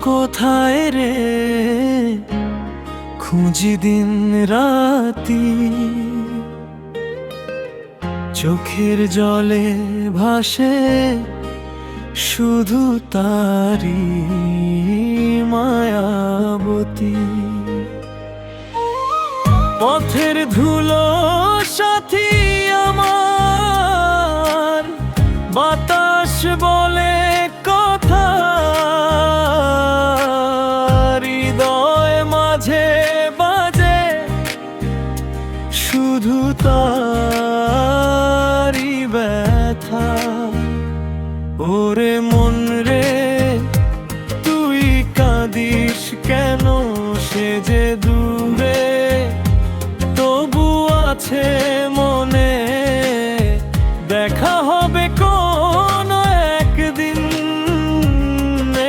কোথায় রে খুঁজি দিন রাতি, চোখের জলে ভাসে শুধু তারি মায়াবতী। পথের ধুলো সাথী আমার, বাতাস বলে কথা, হৃদয় মাঝে বাজে শুধু তারি ব্যথা। ওরে মন রে তুই কাঁদিস কেন, সে যে দূরে তবু আছে মনে, দেখা হবে কোন একদিন,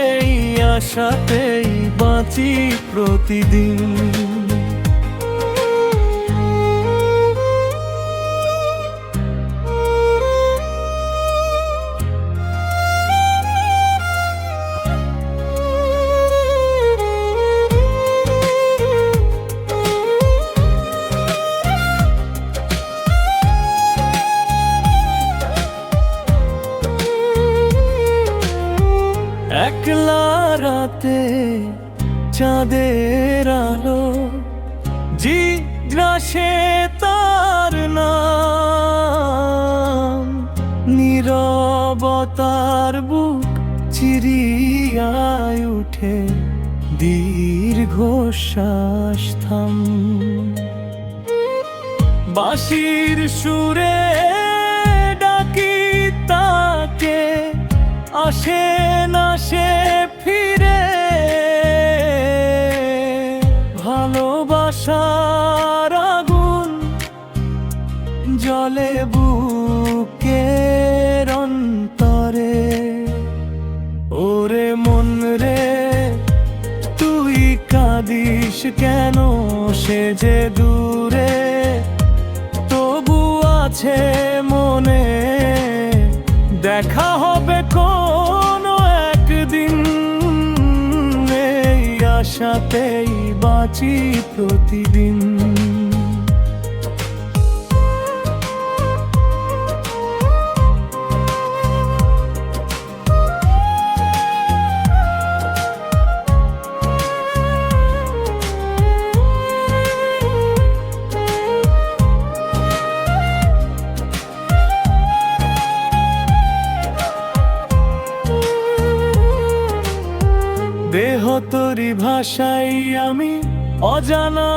এই আশাতেই বাঁচি প্রতিদিন। একলা রাতে চাঁদের আলো, জিজ্ঞাসে তার নাম, নীরবতার বুক চিরিয়ায় উঠে দীর্ঘশ্বাস থাম। বাঁশির সুরে ডাকি তাকে, আসে না সে ফিরে, ভালোবাসার আগুন জ্বলে বুকের অন্তরে। ওরে মন রে তুই কাঁদিস কেন, সে যে দূরে তবু আছে মনে, দেখা হবে কোন একদিন, এই আশাতেই বাঁচি প্রতিদিন। দেহ তোরি ভাষাই আমি অজানা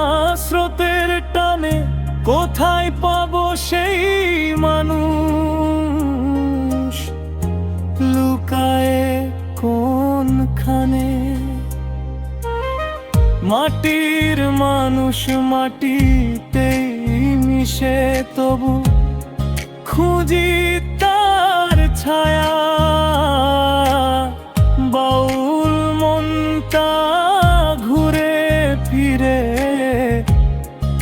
স্রোতের টানে, কোথায় পাবো সেই মানুষ লুকায়ে কোনখানে। মাটির মানুষ মাটিতেই মিশে, তবু খুঁজি তার ছায়া। বাউল মনটা ঘুরে ফিরে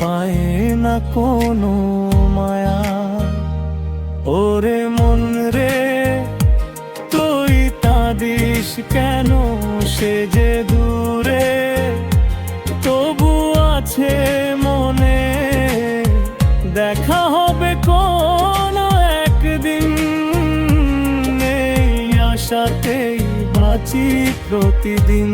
পায় না কোনো মায়া। ওরে মন রে তুই কাঁদিস কেন, সে যে দূরে তবু আছে মনে, দেখা হবে কোন একদিন, এই আশাতেই বাঁচি প্রতিদিন।